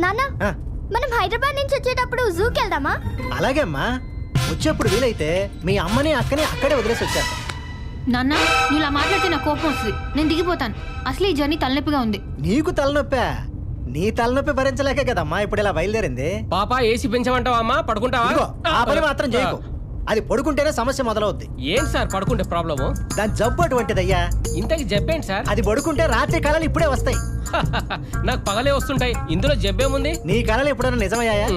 నాన్న మనం హైదరాబాద్ నుంచి వచ్చేటప్పుడు జూకి వెళ్దామా? అలాగే అమ్మా, వచ్చేప్పుడు వీలైతే మీ అమ్మని అక్కని అక్కడే వదిలేసి వచ్చేస్తా. నాన్న నువ్వు ఇలా మాట్లాడితే నాకు కోపం వస్తుంది, నేను దిగిపోతాను. అసలు ఈ జర్నీ తలనొప్పిగా ఉంది. నీకు తలనొప్పా? నీ తలనొప్పి భరించలేకే కదమ్మా ఇప్పుడు ఇలా బయలుదేరింది. పాప ఏసీ పెంచమంటావా అమ్మా? పడుకుంటావా? ఇదిగో, ఆ పని మాత్రం చేయకు. అది పడుకుంటేనే సమస్య మొదలవుద్ది. ఏం సార్ పడుకుంటే ప్రాబ్లము? దాని జబ్బు అటువంటిదయ్యా. ఇంతకి జబ్బేంటి సార్? అది పడుకుంటే రాత్రి కళలు ఇప్పుడే వస్తాయి. నాకు పగలే వస్తుంటాయి, ఇందులో జబ్బేముంది? నీ కళలు ఎప్పుడైనా నిజమయ్యాయా?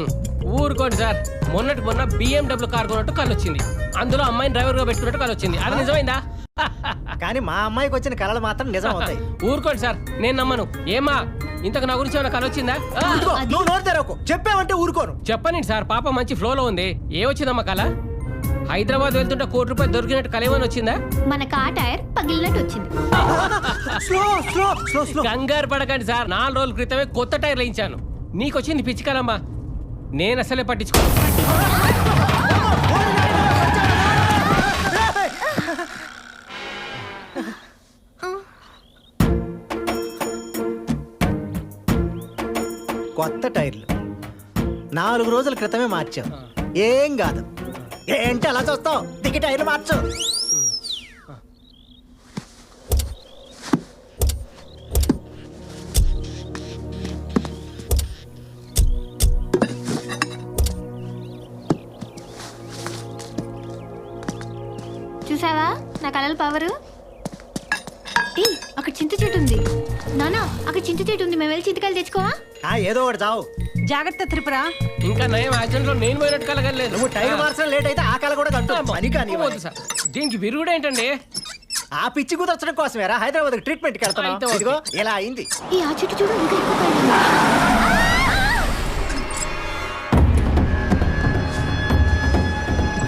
ఊరుకోండి సార్, మొన్నటి మొన్న BMW కార్ కొన్నట్టు కళ్ళు వచ్చింది, అందులో అమ్మాయిని డ్రైవర్ గా పెట్టుకున్నట్టు కళ్ళు వచ్చింది. అది నిజమైందా? కానీ మా అమ్మాయికి వచ్చిన కళలు మాత్రం నిజం అవుతాయి. ఊరుకోండి సార్, నేను నమ్మను. ఏమా ఇంతకు నా గురించి ఏమైనా కళ వచ్చిందా? నువ్వు నోరు తెరవకు, చెప్పావంటే ఊరుకోను. చెప్పనండి సార్, పాప మంచి ఫ్లోలో ఉంది. ఏ వచ్చిందమ్మా కళ? హైదరాబాద్ వెళ్తుంటే ₹1 దొరికినట్టు కళ ఏమైనా వచ్చిందా? మన కార్ టైర్ పగిలినట్టు వచ్చింది. కంగారు పడకండి సార్, 4 రోజుల క్రితమే కొత్త టైర్లు వేయించాను. నీకు వచ్చింది పిచ్చి కలమ్మా, నేను అసలే పట్టించుకో. కొత్త టైర్లు 4 రోజుల క్రితమే మార్చాం. ఏం కాదు. ఏంటి అలా చూస్తావు? దిగి టైర్లు మార్చు. చూసావా నా కళల పవరు? అక్కడ చింత చెట్టు ఉంది. నానా అక్కడ చింత చెట్టు ఉంది, మేము వెళ్ళి చింతకాయలు తెచ్చుకోవా? ఏదో ఒకటి చావు. జాగ్రత్త త్రిపుర. ఇంకా నయం యాక్సిడెంట్ లో నేను పోయినట్టు కలగలేదు. నువ్వు టైర్ మార్చడం లేట్ అయితే ఆ కళ కూడా పని కానీ సార్, దీనికి విరుగుడు ఏంటండి? ఆ పిచ్చి కుదర్చడం కోసమేరా హైదరాబాద్ ట్రీట్మెంట్కి వెళ్తాను. ఇదిగో ఇలా అయింది. ఈ ఆ చెట్టు చూడు, ఇంకా ఎక్కువ కాయలు.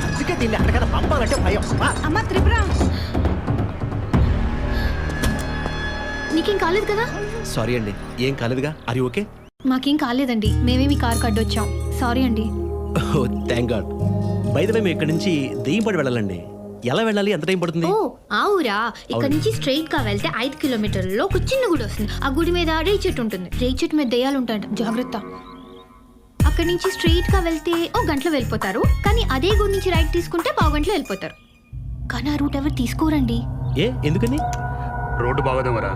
అందుకే దీన్ని అక్కడికన్నా పంపాలంటే భయం. అమ్మ త్రిపుర, నీకేం కాలేదు కదా? సారీ అండి, ఏం కాలేదుగా. అరి ఓకే? మాకేం కాలేదండి, మేమే మీ కార్ కడ్డొచ్చాం. సారీ అండి. Oh thank God. By the way మేము ఇక్కడ నుంచి దెయ్యంపడి వెళ్ళాలండి. ఎలా వెళ్ళాలి? ఎంత టైం పడుతుంది? ఓ ఆ ఊరా? ఇక్కడ నుంచి స్ట్రైట్ గా వెళ్తే 5 కిలోమీటర్లలో ఒక చిన్న గుడి వస్తుంది. ఆ గుడి మీద రేయి చెట్టు ఉంటుంది. రేయి చెట్టు మీద దెయ్యాలు ఉంటాయంట, జాగ్రత్త. అక్కడి నుంచి స్ట్రైట్ గా వెళ్తే 1 గంటలో వెళ్ళిపోతారు. కానీ అదే గుడి నుంచి రైట్ తీసుకుంటే 1/2 గంటలో వెళ్ళిపోతారు. కానీ ఆ రూట్ ఎవరు తీసుకోరండి. ఏ ఎందుకని? రోడ్డు బాగోదేమరా?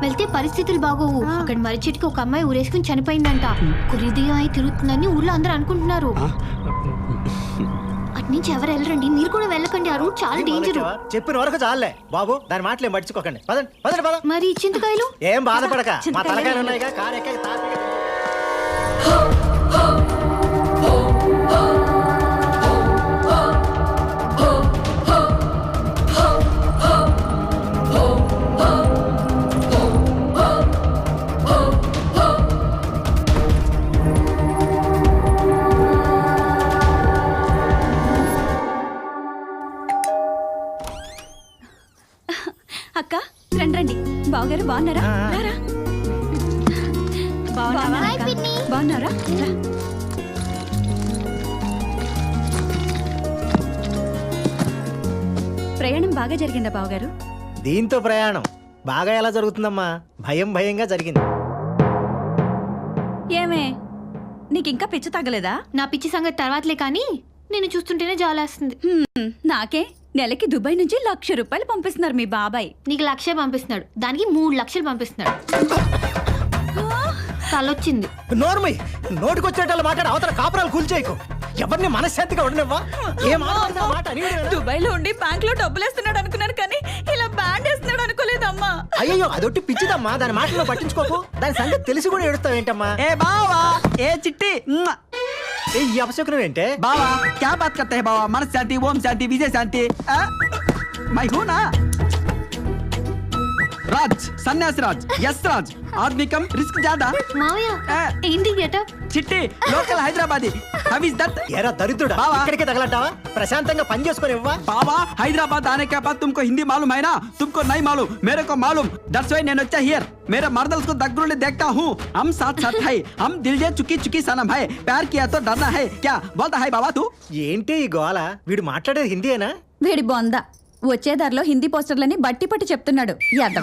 వెళ్తే పరిస్థితులు బాగోవు. అక్కడ మర్రి చెట్టుకి ఒక అమ్మాయి ఊరేసుకుని చనిపోయిందంట. కురిదిగా అయి తిరుగుతుందని ఊర్లో అందరూ అనుకుంటున్నారు. అటు నుంచి ఎవరు వెళ్ళరండి, మీరు కూడా వెళ్ళకండి. ఆ రూట్ చాలా డేంజర్. చెప్పిన వరకు చాలే బాబు, దాని మాటలు ఏం పట్టించుకోకండి. పదండి పదండి పద. మరి చింతకాయలు? ఏం బాధపడక, మా తలకాయలు ఉన్నాయిగా. కారు ఎక్కాక తాపీగా. అక్క రండి. బావగారు బాగున్నారా? రారా. బాగున్నారా? రా. ప్రయాణం బాగా జరిగిందా బావగారు? దీంతో ప్రయాణం బాగా ఎలా జరుగుతుందమ్మా? భయంగా జరిగింది. ఏమే నీకింకా పిచ్చి తగ్గలేదా? నా పిచ్చి సంగతి తర్వాతలే, కానీ నేను చూస్తుంటేనే జాలేస్తుంది. నాకే నెలకి దుబాయ్ నుంచి ₹1,00,000 పంపిస్తున్నారు మీ బాబాయ్. నీకు 1,00,000 పంపిస్తున్నాడు, దానికి 3 లక్షలు పంపిస్తున్నాడు. తలొచ్చింది. నోర్మయ్య, నోటికొచ్చేటట్లు మాట్లాడి అవతల కాపురాలు కూల్చేయకు. ఎవరిని మనశ్శాంతిగా ఉండనివ్వా. దుబాయ్ లో ఉండి బ్యాంక్ లో డబ్బులేస్తున్నాడు అనుకున్నాను, కానీ ఇలా బ్యాండ్ వేస్తున్నాడు అనుకోలేదమ్మా. అయ్యో అదొట్టి పిచ్చిదమ్మా, దాని మాటలో పట్టించుకోకు. దాని సంగతి తెలిసి కూడా ఏడుస్తావేంటమ్మా? ए बाबा ए चिट्टी ఈ అపశకునం ఏంటే? बाबा क्या बात करते हैं बाबा? मन शांति, ओम शांति, विजय शांति. मैं हूँ ना राज, सन्यास राज, यस राज. आदमी कम रिस्क ज्यादा. మావయ్య ఏంటి గెటప్? चिट्टी local Hyderabadi. How is that? ఎరా దరిద్రుడా, బావా. ఇక్కడికే తగలంటావా? ప్రశాంతంగా పని చేసుకొని ఇవ్వా. बाबा हैदराबाद आने के बाद तुमको हिंदी मालूम है ना? तुमको नहीं मालूम, मेरे को मालूम. दैट्स व्हाई నేను వచ్చా हियर. मेरे मर्दल्स को दगरुले देखता हूँ. हम साथ साथ है. हम दिल जे चुकी चुकी सनम है. प्यार किया तो डरना है क्या? बोलता है बाबा तू. ఏంటి ఈ గోల? వీడు మాట్లాడేది హిందీయేనా? వేడి బొంద వచ్చే దారిలో హిందీ పోస్టర్లని బట్టి పట్టి చెప్తున్నాడు.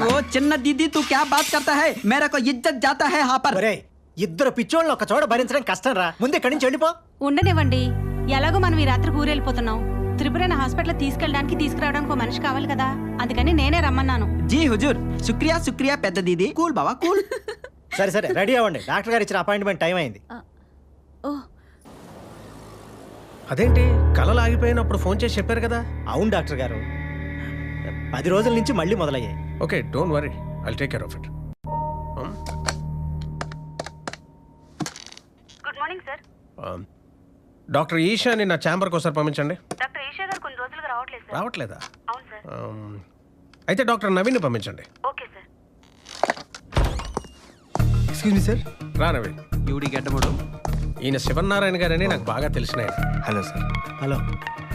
ओ चिन्ना दीदी तू क्या बात करता है? मेरे को इज्जत जाता है यहाँ पर. ఒరేయ్, ఇద్దరు పిచ్చోళ్ళని ఒక చోట భరించడం కష్టం రా. ముందు ఇక్కడి నుంచి వెళ్ళిపో. ఉండనివ్వండి, ఎలాగో మనం ఈ రాత్రి ఊరెళ్ళిపోతున్నాం. త్రిపురని హాస్పిటల్ తీసుకెళ్ళడానికి తీసుకురావడానికి ఒక మనిషి కావాలి కదా, అందుకని నేనే రమ్మన్నాను. జీ హుజూర్, శుక్రియా శుక్రియా పెద్ద దీది. కూల్ బావా కూల్. సరే సరే రెడీ అవ్వండి, డాక్టర్ గారు ఇచ్చిన అపాయింట్మెంట్ టైం అయింది. అదేంటి కళలు ఆగిపోయినప్పుడు ఫోన్ చేసి చెప్పారు కదా. అవును డాక్టర్ గారు, 10 రోజుల నుంచి మళ్ళీ మొదలయ్యాయి. Okay don't worry, I'll take care of it. Good morning sir. Doctor Eshani నా ఛాంబర్కి ఒకసారి పంపించండి. డాక్టర్ ఈషా గారు కొన్ని రోజులుగా రావట్లేదు సార్. రావట్లేదా? అవును సార్. అయితే డాక్టర్ నవీన్ని పంపించండి. Okay sir. ఎక్స్క్యూజ్ మీ సార్. రా నవీన్. యూడి గడ్డముడు. ఈయన శివనారాయణ గారని నాకు బాగా తెలిసిన ఆయన. Hello sir. హలో.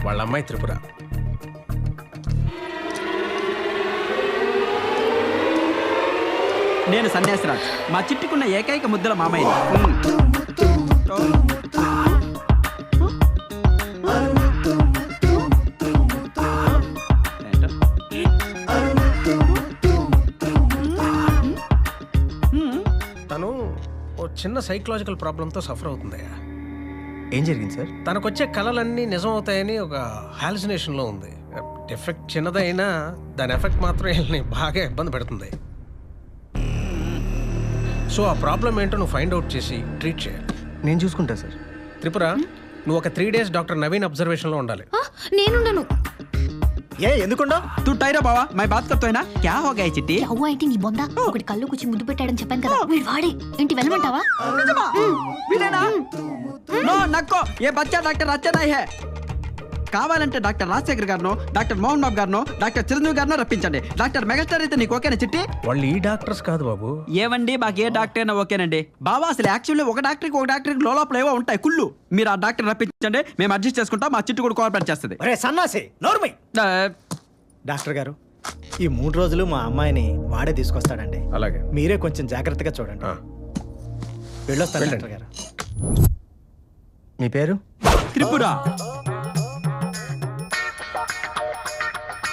వాళ్ళ అమ్మాయి త్రిపుర. నేను సన్యాసిరాజ్, మా చిట్టుకున్న ఏకైక ముద్దల మామయ్య. తను ఓ చిన్న సైకలాజికల్ ప్రాబ్లంతో సఫర్ అవుతుందయ్యా. ఏం జరిగింది సార్? తనకొచ్చే కళలన్నీ నిజం అవుతాయని ఒక హాలుసినేషన్లో ఉంది. ఎఫెక్ట్ చిన్నదైనా దాని ఎఫెక్ట్ మాత్రం వీళ్ళని బాగా ఇబ్బంది పెడుతుంది. సో ఆ ప్రాబ్లం ఏంటో నువ్వు ఫైండ్ అవుట్ చేసి ట్రీట్ చేయాలి. నేను చూసుకుంటా సార్. త్రిపుర, నువ్వు ఒక 3 days డాక్టర్ నవీన్ అబ్జర్వేషన్లో ఉండాలి. నేనుండను. ఏ ఎందుకుండా? తూ టైరో బావా, మై బాత్ కర్తో హై నా? క్యా హో గయా చిట్టి? అవ్వ అయితే నీ బొంద ఒకటి కళ్ళు కూర్చి ముద్దు పెట్టాడని చెప్పాను కదా, వీడు వాడే. ఏంటి వెళ్ళమంటావా? నిజమా? వీడేనా? నో నక్కో, ఏ బచ్చా డాక్టర్ అచ్చా నహీ హై. కావాలంటే doctor Rajasekhar గారినో, doctor Mohan Babu గారినో, doctor Chiranjeevi గారినో రప్పించండి. Doctor megastar అయితే నీకు ఓకేనా చిట్టి? వాళ్ళు ఈ డాక్టర్స్ కాదు బాబు. ఏవండి, మాకు ఏ డాక్టర్ అయినా ఓకేనండి. బాబా అసలు యాక్చువల్లీ ఒక డాక్టర్కి లోపల ఏవో ఉంటాయి కుళ్ళు. మీరు ఆ డాక్టర్ రప్పించండి, మేము అడ్జస్ట్ చేసుకుంటాం. మా చిట్టు కూడా కోఆపరేట్ చేస్తుంది. ఒరే సన్నాసి నోర్మై. డాక్టర్ గారు, ఈ 3 రోజులు మా అమ్మాయిని వాడే తీసుకొస్తాడండి. అలాగే. మీరే కొంచెం జాగ్రత్తగా చూడండి. వెళ్ళొస్తాను డాక్టర్ గారు. మీ పేరు? త్రిపుర.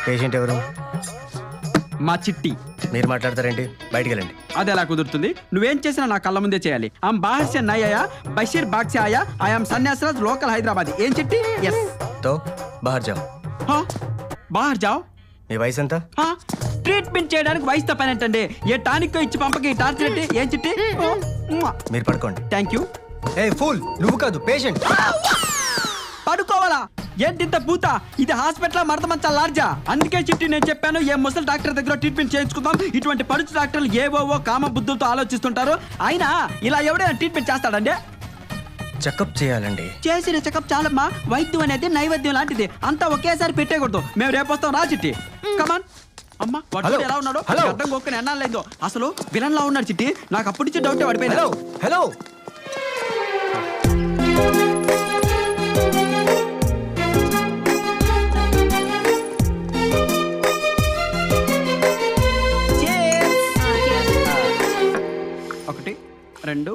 పేషెంట్ ఎవరు? మా చిట్టి. మీరు మాట్లాడతారేంటి? బయటికి వెళ్ళండి. అది ఎలా కుదురుతుంది? నువ్వేం చేసినా నా కళ్ళ ముందే చేయాలి. ఆమ్ బాహర్ సే నై ఆయా, బషీర్ బాగ్ సే ఆయా, ఐఎమ్ సన్యాసరాజ్, లోకల్ హైదరాబాద్. ఏం చిట్టి? ఎస్. తో బాహర్ జాओ. బాహర్ జాओ. మీ వయసు ఎంత? ట్రీట్మెంట్ చేయడానికి వయసుతో పని ఏంటండి? ఏ టానిక్ ఇచ్చి పంపకి టార్చర్ ఏంటి? ఏం చిట్టి? మీరు పడుకోండి. Thank you. ఏ ఫూల్, నువ్వు కాదు పేషెంట్. పడుకోవాలా? ఏంటింత పూత? ఇది హాస్పిటల్ మడతమంచా లార్జా? అందుకే చిట్టి నేను చెప్పాను, ఏ ముసలి డాక్టర్ దగ్గర ట్రీట్మెంట్ చేయించుకుందాం. ఇటువంటి పడుచు డాక్టర్లు ఏవోవో కామ బుద్ధులతో ఆలోచిస్తుంటారు. అయినా ఇలా ఎవడైనా ట్రీట్మెంట్ చేస్తాడండి? చెకప్ చేయాలండి. చేసిన చెకప్ చాలమ్మా. వైద్యం అనేది నైవేద్యం లాంటిది, అంతా ఒకేసారి పెట్టేయకూడదు. మేము రేపు వస్తాం, రా చిట్టి. కమాన్. అమ్మా వాడు ఎలా ఉన్నాడు? అర్థం కొక్కని ఎన్నాళ్ళు లేదో. అసలు విలన్ లా ఉన్నాడు చిట్టి. నాకు అప్పటి నుంచి డౌట్ పడిపోయింది. Hello hello. ఒకటి, రెండు.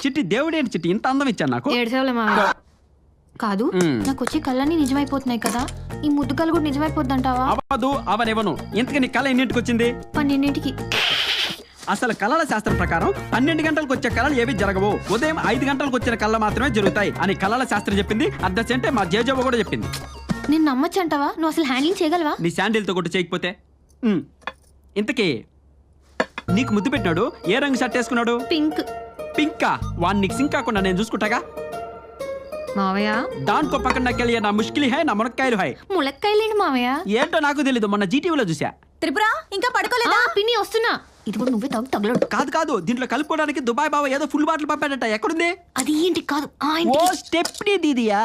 చిట్టి దేవుడేంటి చిట్టి ఇంత అందం ఇచ్చాను నాకు? ఏడ్చేవాళ్ళ మావయ్య కాదు. నాకు వచ్చే కళ్ళన్నీ నిజమైపోతున్నాయి కదా, ఈ ముద్దు కళ్ళు కూడా నిజమైపోద్దంటావా? అవ్వదు, అవనివ్వను. ఇంతకీ నీ కళ ఎన్నింటికి వచ్చింది? 12ంటికి. అసలు కళల శాస్త్రం ప్రకారం 12 గంటలకు వచ్చే కళలు ఏవి జరగవు. ఉదయం 5 గంటలకు వచ్చిన కళ మాత్రమే జరుగుతాయి అని కళల శాస్త్రం చెప్పింది. అర్ధంటే మా జేజవ్వ కూడా చెప్పింది. నేను నమ్మచ్చంటావా? నువ్వు అసలు హ్యాండ్లింగ్ చేయగలవా? నీ శాండిల్తో కొట్టు చేయకపోతే. ఇంతకీ నీకు ముద్దు పెట్టినాడు ఏ రంగు షర్ట్ వేసుకున్నాడు? పింక్. పింకా? వాడిని నీకు సింక్ కాకుండా నేను చూసుకుంటాగా. మావయ్య దానికో పక్కన నాకెళ్ళి నా ముష్కిలి హై, నా మునక్కాయలు హై. ములక్కాయలేండి మావయ్య. ఏంటో నాకు తెలీదు, మొన్న జీటీవీలో చూసా. త్రిపుర ఇంకా పడుకోలేదా? పిన్ని వస్తున్నా. ఇది కూడా నువ్వే తగలడు. కాదు, దీంట్లో కలుపుకోవడానికి దుబాయ్ బావ ఏదో ఫుల్ బాటిల్ పంపాడట. ఎక్కడుంది? అది ఏంటి కాదు, ఓ స్టెప్నీ దీదియా.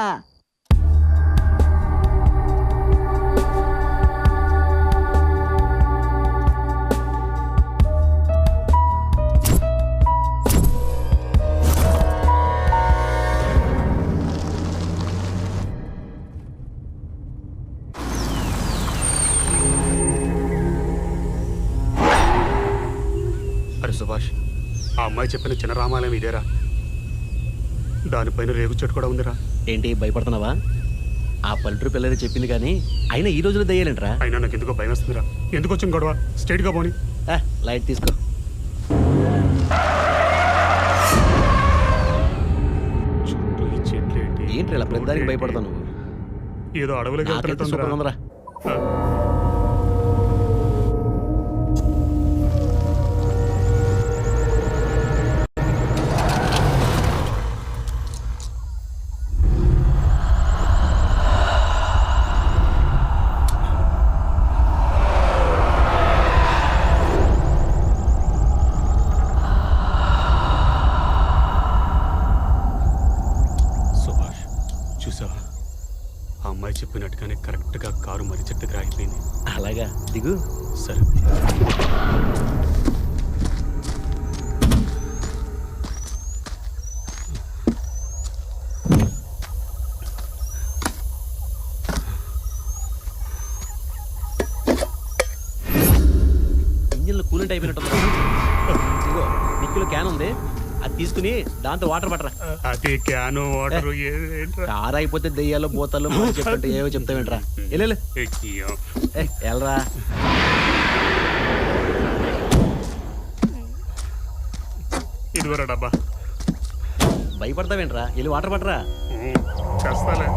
అరే సుభాష్, ఆ అమ్మాయి చెప్పిన చిన్న రామాలయం ఇదేరా? దానిపైన రేగు చెట్టు కూడా ఉందిరా. ఏంటి భయపడుతున్నావా? ఆ పల్లెటూరు పిల్లలు చెప్పింది కానీ అయినా ఈ రోజులో దయ్యాలంటరా. అయినా నాకు ఎందుకో భయం వస్తుందిరా. ఎందుకు వచ్చిన గొడవ? స్ట్రైట్గా పోని. లైట్ తీసుకో. ఏంటి ఇలా ప్రతిదానికి భయపడతావు నువ్వు? ఏదో అడవులకి నాకైతే వెళ్తున్నట్టుందిరా. సూపర్ ఉందిరా. సుభాష్ చూసావా, ఆ అమ్మాయి చెప్పినట్టుగానే కరెక్ట్గా కారు మరి చెట్టు దగ్గర ఆగిపోయింది. అలాగా దిగు. సరే. ఇంజిన్లో కూలింగ్ అయిపోయినట్టు ఇదిగో నిక్కులో క్యాన్ ఉంది, అది తీసుకుని దాంతో వాటర్ పట్టరా. అది క్యాను వాటర్ కారు అయిపోతే దెయ్యాలు బోతలు చెప్పంటే ఏవో చెప్తావేంట్రా. వెళ్ళు వెళ్ళరా. ఇదివరా డబ్బా. భయపడతావేంట్రా, వెళ్ళి వాటర్ పట్టరా. చేస్తాలే.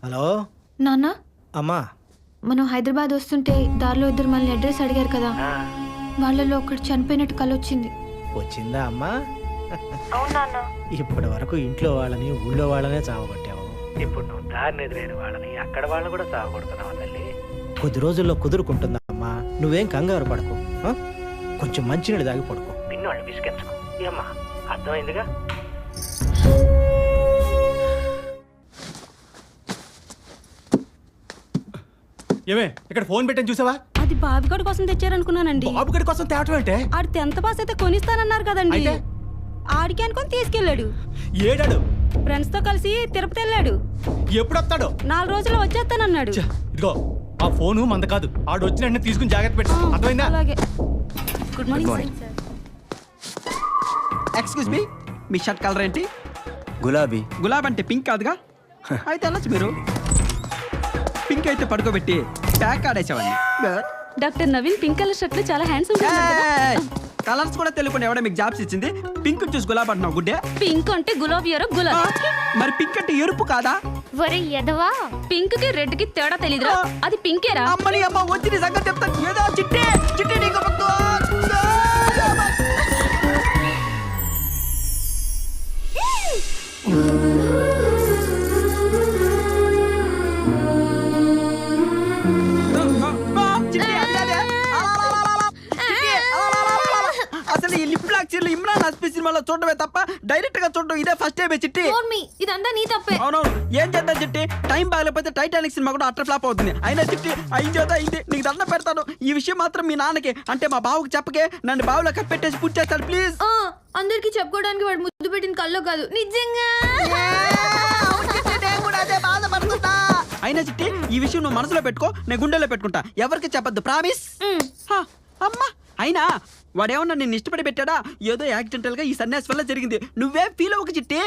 హలో నాన్న, అమ్మా. మనం హైదరాబాద్ వస్తుంటే దారిలో ఇద్దరు మనల్ని అడ్రస్ అడిగారు కదా, వాళ్ళలో ఒకటి చనిపోయినట్టు కలొచ్చింది. వచ్చిందా అమ్మా? ఇప్పటి వరకు ఇంట్లో వాళ్ళని ఊళ్ళో వాళ్ళనే చావగొట్టావు. ఇప్పుడు నువ్వు దారిని ఎదురైన వాళ్ళని అక్కడ వాళ్ళని కూడా చావగొడుతున్నావు తల్లి. కొద్ది రోజుల్లో కుదురుకుంటుందా అమ్మా, నువ్వేం కంగారు పడకు. కొంచెం మంచినీళ్ళు దాగి పడుకో, పిన్నోళ్ళు విసిగించుకో. ఏమ్మా, అర్థమైందిగా? ఏమే ఇక్కడ ఫోన్ పెట్టని చూసావా? అది బాబుగడి కోసం తెచ్చారనుకున్నానండి. బాబుగడి కోసం తేవటం అంటే? ఆడు 10th పాస్ అయితే కొనిస్తానన్నారు కదండి. ఆడికి అనుకొని తీసుకెళ్ళాడు. ఏడాడు ఫ్రెండ్స్ తో కలిసి తిరుపతి వెళ్ళాడు. ఎప్పుడు వస్తాడు? 4 రోజుల్లో వచ్చేస్తానన్నాడు. ఇదిగో ఆ ఫోను మంద కాదు, ఆడు వచ్చిన వెంటనే తీసుకుని జాగ్రత్త పెట్టు. అర్థమైందా? అలాగే. Good morning sir. Excuse me, మీ షర్ట్ కలర్ ఏంటి? గులాబీ. గులాబీ అంటే పింక్ కాదుగా? అయితే వెళ్ళొచ్చు మీరు. పింక్ అయితే పడుకోబెట్టి ప్యాక్ ఆడేసేవాడిని. Doctor Naveen pink colour shirt లో చాలా హ్యాండ్సమ్. కలర్స్ కూడా తెలియకుండా ఎవడ మీకు జాబ్స్ ఇచ్చింది? పింక్ చూసి గులాబీ అంటున్నావు గుడ్డే? పింక్ అంటే గులాబీ ఎరో గులాబీ. మరి పింక్ అంటే ఎరుపు కాదా? ఒరే ఎదవా, పింక్ కి రెడ్ కి తేడా తెలీదురా? అది పింకేరా? అమ్మని అమ్మ వచ్చి నీ సంగతి చెప్తాను. ఏదో చిట్టే చిట్టే నీకు అసలు ఈ లిప్ లాక్ చీరలు ఇమ్రాన్ హస్పీ సినిమాలో చూడటమే తప్ప డైరెక్ట్ గా చూడటం ఇదే ఫస్ట్ టైం చిట్టి. ఇదంతా నీ తప్పే. అవునవును, ఏం చేద్దాం చిట్టి, టైం బాగలేకపోతే టైటానిక్ సినిమా కూడా అట్టర్ ఫ్లాప్ అవుతుంది. అయినా చిట్టి అయింది చేద్దా అయింది, నీకు దండం పెడతాను. ఈ విషయం మాత్రం మీ నాన్నకి అంటే మా బావుకి చెప్పకే, నన్ను బావులో కప్పెట్టేసి పూర్తి చేస్తాడు ప్లీజ్. అందరికి చెప్పుకోవడానికి వాడు ముద్దు పెట్టిన కల్లో కాదు నిజంగా. అయినా చిట్టి ఈ విషయం నువ్వు మనసులో పెట్టుకో, నేను గుండెలో పెట్టుకుంటా, ఎవరికి చెప్పద్దు, ప్రామిస్. అమ్మా అయినా వాడేమన్నా నిన్ను ఇష్టపడి పెట్టాడా? ఏదో యాక్సిడెంటల్ గా ఈ సన్యాసి వల్ల జరిగింది, నువ్వే ఫీల్ అవ్వక చిట్టి.